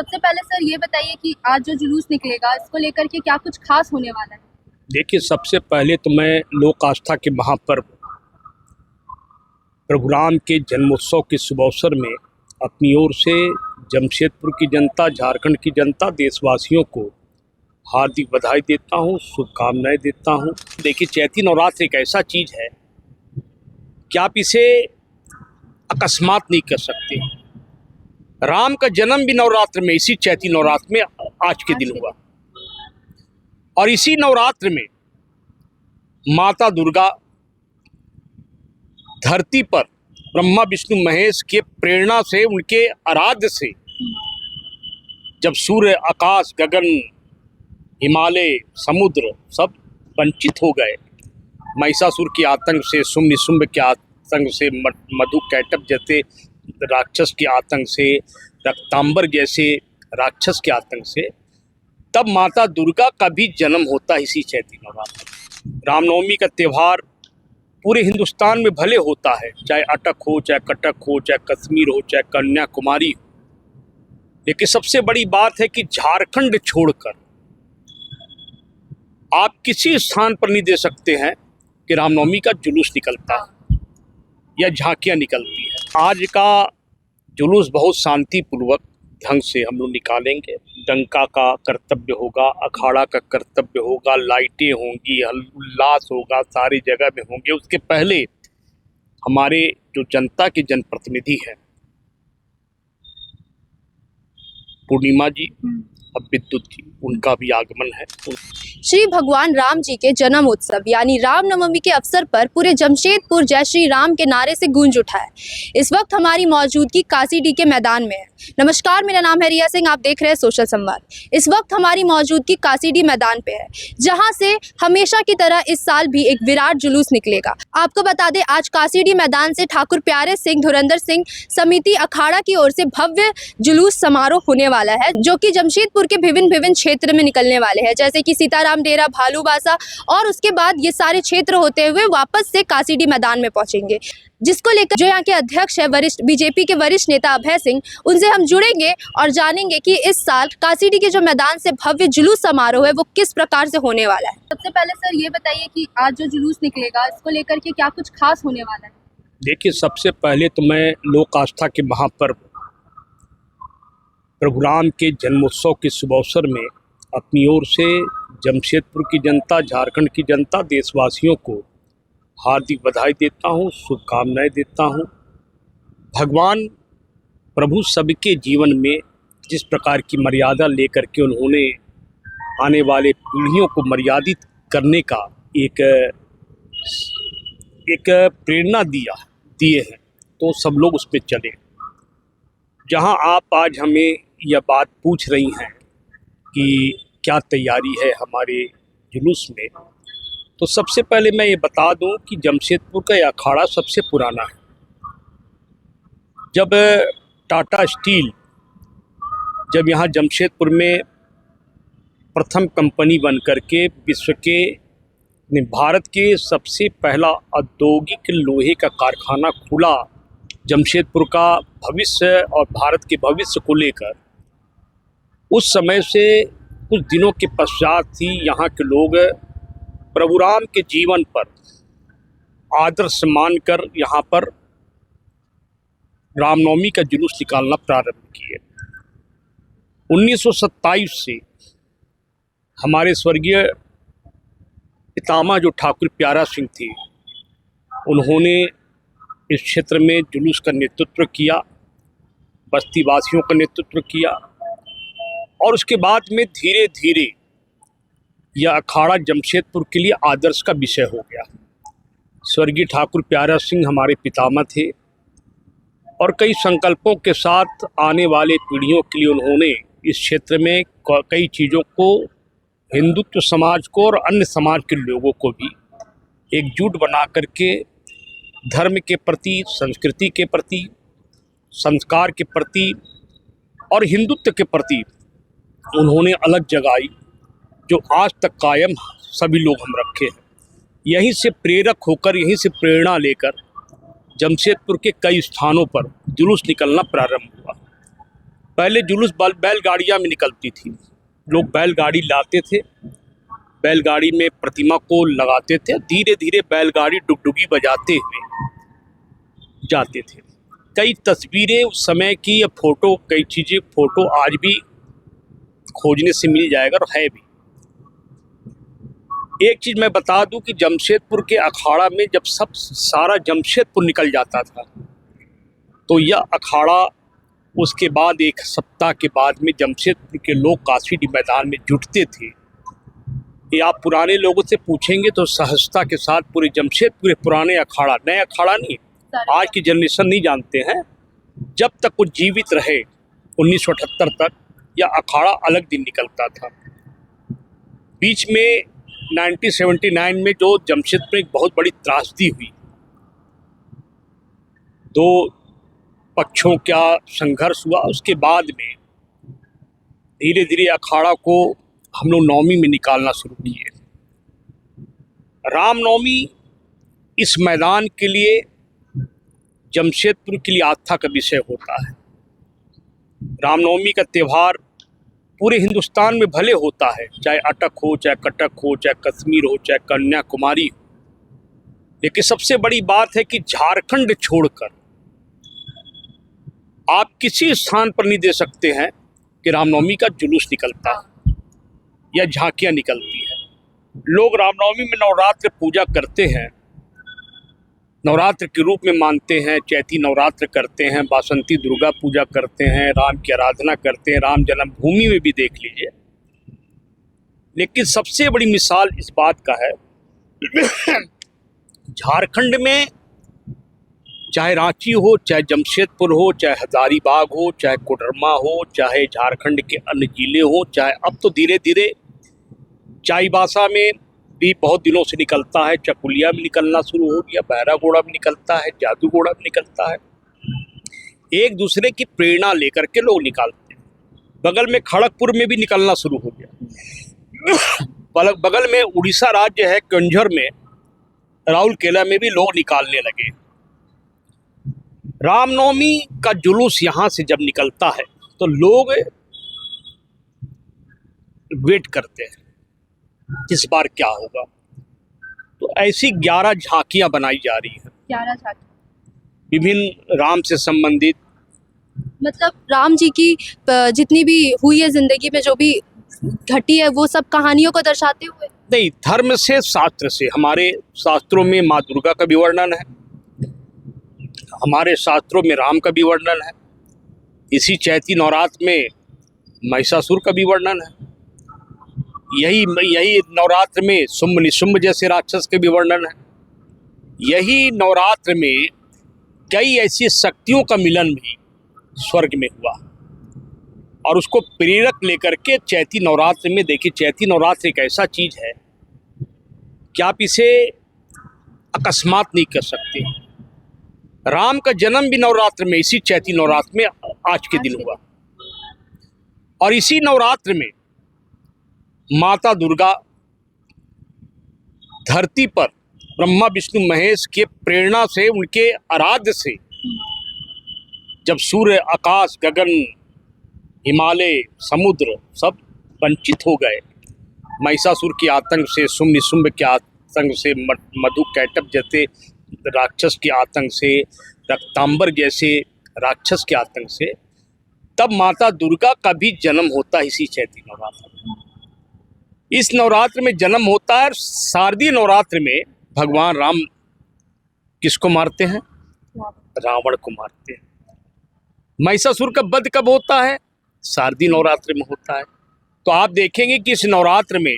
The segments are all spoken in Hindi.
सबसे पहले सर ये बताइए कि आज जो जुलूस निकलेगा इसको लेकर के क्या कुछ खास होने वाला है? देखिए, सबसे पहले तो मैं लोक आस्था के महापर्व प्रभु राम के जन्मोत्सव के शुभ अवसर में अपनी ओर से जमशेदपुर की जनता, झारखंड की जनता, देशवासियों को हार्दिक बधाई देता हूँ, शुभकामनाएं देता हूँ। देखिए, चैती नवरात्र एक ऐसा चीज़ है कि आप इसे अकस्मात नहीं कर सकते। राम का जन्म भी नवरात्र में, इसी चैती नवरात्र में आज के दिन हुआ, और इसी नवरात्र में माता दुर्गा धरती पर ब्रह्मा विष्णु महेश के प्रेरणा से, उनके आराध्य से, जब सूर्य, आकाश, गगन, हिमालय, समुद्र सब वंचित हो गए, महिषासुर के आतंक से, शुंभ के आतंक से, मधु कैटभ जैसे राक्षस के आतंक से, रक्तांबर जैसे राक्षस के आतंक से, तब माता दुर्गा का भी जन्म होता है इसी चैती नवरात्र। रामनवमी का त्यौहार पूरे हिंदुस्तान में भले होता है, चाहे अटक हो, चाहे कटक हो, चाहे कश्मीर हो, चाहे कन्याकुमारी हो, लेकिन सबसे बड़ी बात है कि झारखंड छोड़कर आप किसी स्थान पर नहीं दे सकते हैं कि रामनवमी का जुलूस निकलता है या झांकियां निकलती है। आज का जुलूस बहुत शांतिपूर्वक ढंग से हम लोग निकालेंगे। डंका का कर्तव्य होगा, अखाड़ा का कर्तव्य होगा, लाइटें होंगी, उल्लास होगा, सारी जगह में होंगे। उसके पहले हमारे जो जनता के जनप्रतिनिधि हैं, पूर्णिमा जी, अब विद्युत जी, उनका भी आगमन है। श्री भगवान राम जी के जन्म उत्सव यानी रामनवमी के अवसर पर पूरे जमशेदपुर जय श्री राम के नारे से गूंज उठा है। इस वक्त हमारी मौजूदगी कासीडी के मैदान में है। नमस्कार, मेरा नाम है रिया सिंह, आप देख रहे हैं सोशल संवाद। इस वक्त हमारी मौजूदगी कासीडी मैदान पे है, जहां से हमेशा की तरह इस साल भी एक विराट जुलूस निकलेगा। आपको बता दें, आज कासीडी मैदान से ठाकुर प्यारे सिंह धुरंधर सिंह समिति अखाड़ा की ओर से भव्य जुलूस समारोह होने वाला है, जो कि जमशेदपुर के विभिन्न क्षेत्र में निकलने वाले हैं, जैसे कि सीताराम डेरा, भालूबासा, और उसके बाद ये सारे क्षेत्र होते हुए वापस से कासीडी मैदान में पहुंचेंगे, जिसको लेकर जो यहाँ के अध्यक्ष है, वरिष्ठ बीजेपी के वरिष्ठ नेता अभय सिंह, उनसे हम जुड़ेंगे और जानेंगे कि इस साल कासीडी के जो मैदान से भव्य जुलूस समारोह है वो किस प्रकार से होने वाला है। सबसे पहले सर ये बताइए कि आज जो जुलूस निकलेगा इसको लेकर के क्या कुछ खास होने वाला है? देखिए, सबसे पहले तो मैं लोक आस्था के महापर्व प्रभु राम के जन्मोत्सव के शुभ अवसर में अपनी ओर से जमशेदपुर की जनता, झारखंड की जनता, देशवासियों को हार्दिक बधाई देता हूँ, शुभकामनाएं देता हूँ। भगवान प्रभु सबके जीवन में जिस प्रकार की मर्यादा लेकर के उन्होंने आने वाले पीढ़ियों को मर्यादित करने का एक प्रेरणा दिए हैं, तो सब लोग उस पर चले। जहाँ आप आज हमें यह बात पूछ रही हैं कि क्या तैयारी है हमारे जुलूस में, तो सबसे पहले मैं ये बता दूं कि जमशेदपुर का यह अखाड़ा सबसे पुराना है। जब टाटा स्टील जब यहाँ जमशेदपुर में प्रथम कंपनी बन करके विश्व के, भारत के सबसे पहला औद्योगिक लोहे का कारखाना खुला, जमशेदपुर का भविष्य और भारत के भविष्य को लेकर, उस समय से कुछ दिनों के पश्चात ही यहाँ के लोग प्रभु राम के जीवन पर आदर्श मानकर यहाँ पर रामनवमी का जुलूस निकालना प्रारंभ किए। 1927 से हमारे स्वर्गीय पितामह जो ठाकुर प्यारा सिंह थे, उन्होंने इस क्षेत्र में जुलूस का नेतृत्व किया, बस्ती वासियों का नेतृत्व किया, और उसके बाद में धीरे धीरे यह अखाड़ा जमशेदपुर के लिए आदर्श का विषय हो गया। स्वर्गीय ठाकुर प्यारा सिंह हमारे पितामह थे, और कई संकल्पों के साथ आने वाले पीढ़ियों के लिए उन्होंने इस क्षेत्र में कई चीज़ों को, हिंदुत्व समाज को और अन्य समाज के लोगों को भी एकजुट बना करके धर्म के प्रति, संस्कृति के प्रति, संस्कार के प्रति और हिंदुत्व के प्रति उन्होंने अलग जगाई, जो आज तक कायम सभी लोग हम रखे हैं। यहीं से प्रेरक होकर, यहीं से प्रेरणा लेकर जमशेदपुर के कई स्थानों पर जुलूस निकलना प्रारंभ हुआ। पहले जुलूस बैलगाड़ियाँ में निकलती थी। लोग बैलगाड़ी लाते थे, बैलगाड़ी में प्रतिमा को लगाते थे, धीरे धीरे बैलगाड़ी डुगडुगी बजाते हुए जाते थे। कई तस्वीरें उस समय की या फोटो, कई चीज़ें फोटो आज भी खोजने से मिल जाएगा और है भी। एक चीज़ मैं बता दूं कि जमशेदपुर के अखाड़ा में जब सारा जमशेदपुर निकल जाता था तो यह अखाड़ा उसके बाद एक सप्ताह के बाद में जमशेदपुर के लोग काशीडी मैदान में जुटते थे। ये आप पुराने लोगों से पूछेंगे तो सहजता के साथ पूरे जमशेदपुर पुराने अखाड़ा, नए अखाड़ा नहीं, आज की जनरेशन नहीं जानते हैं, जब तक वो जीवित रहे 1978 तक यह अखाड़ा अलग दिन निकलता था। बीच में 1979 में जो जमशेदपुर में एक बहुत बड़ी त्रासदी हुई, दो पक्षों का संघर्ष हुआ, उसके बाद में धीरे धीरे अखाड़ा को हम लोग नवमी में निकालना शुरू किए। रामनवमी इस मैदान के लिए, जमशेदपुर के लिए आस्था का विषय होता है। रामनवमी का त्यौहार पूरे हिंदुस्तान में भले होता है, चाहे अटक हो, चाहे कटक हो, चाहे कश्मीर हो, चाहे कन्याकुमारी हो, लेकिन सबसे बड़ी बात है कि झारखंड छोड़कर आप किसी स्थान पर नहीं दे सकते हैं कि रामनवमी का जुलूस निकलता है या झांकियाँ निकलती है। लोग रामनवमी में नवरात्र पूजा करते हैं, नवरात्र के रूप में मानते हैं, चैती नवरात्र करते हैं, बासंती दुर्गा पूजा करते हैं, राम की आराधना करते हैं, राम जन्मभूमि में भी देख लीजिए। लेकिन सबसे बड़ी मिसाल इस बात का है झारखंड में चाहे रांची हो, चाहे जमशेदपुर हो, चाहे हजारीबाग हो, चाहे कोडरमा हो, चाहे झारखंड के अन्य जिले हो, चाहे अब तो धीरे धीरे चाईबासा में भी बहुत दिनों से निकलता है, चकुलिया में निकलना शुरू हो गया, बहरागोड़ा में निकलता है, जादूगोड़ा में निकलता है। एक दूसरे की प्रेरणा लेकर के लोग निकालते हैं। बगल में खड़गपुर में भी निकलना शुरू हो गया। बगल में उड़ीसा राज्य है, कंझर में, राउरकेला में भी लोग निकालने लगे। रामनवमी का जुलूस यहाँ से जब निकलता है तो लोग वेट करते हैं इस बार क्या होगा। तो ऐसी 11 झांकियां बनाई जा रही हैं, 11 झांकी, विभिन्न राम से संबंधित। मतलब राम जी की जितनी भी हुई है जिंदगी में, जो भी घटी है, वो सब कहानियों को दर्शाते हुए। नहीं, धर्म से, शास्त्र से। हमारे शास्त्रों में माँ दुर्गा का भी वर्णन है, हमारे शास्त्रों में राम का भी वर्णन है, इसी चैती नवरात्र में महिषासुर का भी वर्णन है, यही नवरात्र में शुंभ निशुंभ जैसे राक्षस के भी वर्णन है। यही नवरात्र में कई ऐसी शक्तियों का मिलन भी स्वर्ग में हुआ और उसको प्रेरक लेकर के चैती नवरात्र में, देखिए चैती नवरात्र एक ऐसा चीज है कि आप इसे अकस्मात नहीं कर सकते। राम का जन्म भी नवरात्र में, इसी चैती नवरात्र में आज के दिन हुआ, और इसी नवरात्र में माता दुर्गा धरती पर ब्रह्मा विष्णु महेश के प्रेरणा से, उनके आराध्य से, जब सूर्य, आकाश, गगन, हिमालय, समुद्र सब वंचित हो गए, महिषासुर के आतंक से, शुंभ निशुंभ के आतंक से, मधु कैटभ जैसे राक्षस के आतंक से, रक्तांबर जैसे राक्षस के आतंक से, तब माता दुर्गा का भी जन्म होता है इसी चैती नवरात्र में। इस नवरात्र में जन्म होता है। शारदीय नवरात्र में भगवान राम किसको मारते हैं? रावण को मारते हैं। महिषासुर का वध कब होता है? शारदीय नवरात्र में होता है। तो आप देखेंगे कि इस नवरात्र में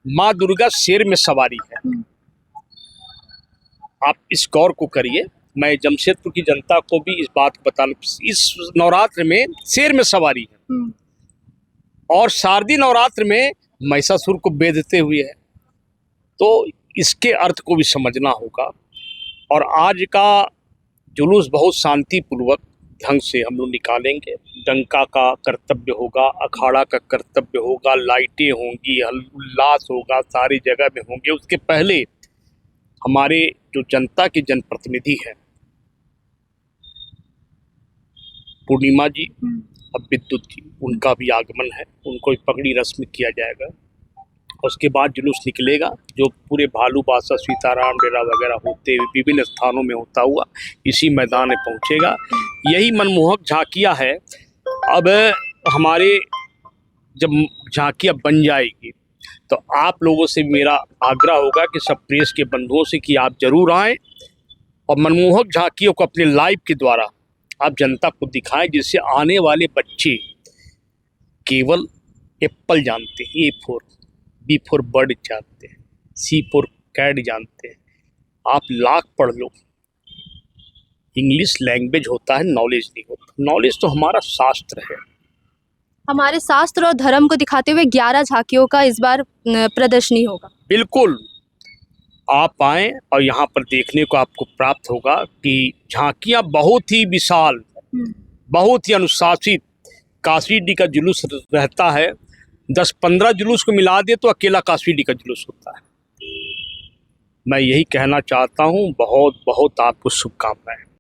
माँ दुर्गा शेर में सवारी है। आप इस गौर को करिए, मैं जमशेदपुर की जनता को भी इस बात को बताना, इस नवरात्र में शेर में सवारी है और शारदीय नवरात्र में महिषासुर को बेधते हुए है। तो इसके अर्थ को भी समझना होगा। और आज का जुलूस बहुत शांतिपूर्वक ढंग से हम लोग निकालेंगे। डंका का कर्तव्य होगा, अखाड़ा का कर्तव्य होगा, लाइटें होंगी, उल्लास होगा, सारी जगह में होंगे। उसके पहले हमारे जो जनता के जनप्रतिनिधि हैं, पूर्णिमा जी, अब विद्युत जी उनका भी आगमन है, उनको भी पगड़ी रस्म किया जाएगा। उसके बाद जुलूस निकलेगा जो पूरे भालू बासा सीताराम डेरा वगैरह होते हुए विभिन्न स्थानों में होता हुआ इसी मैदान में पहुंचेगा। यही मनमोहक झांकियाँ है। अब हमारे जब झांकियाँ बन जाएगी तो आप लोगों से मेरा आग्रह होगा कि सब प्रेस के बंधुओं से कि आप जरूर आएँ और मनमोहक झांकियों को अपने लाइव के द्वारा आप जनता को दिखाएं, जिससे आने वाले बच्चे केवल एप्पल जानते हैं, B फॉर बर्ड जानते हैं, C फॉर कैट जानते हैं। आप लाख पढ़ लो, इंग्लिश लैंग्वेज होता है, नॉलेज नहीं होता। नॉलेज तो हमारा शास्त्र है। हमारे शास्त्र और धर्म को दिखाते हुए 11 झांकियों का इस बार प्रदर्शनी होगा। बिल्कुल, आप आएँ और यहाँ पर देखने को आपको प्राप्त होगा कि झांकियाँ बहुत ही विशाल, बहुत ही अनुशासित काशीडी का जुलूस रहता है। 10-15 जुलूस को मिला दे तो अकेला काशीडी का जुलूस होता है। मैं यही कहना चाहता हूँ, बहुत बहुत आपको शुभकामनाएं।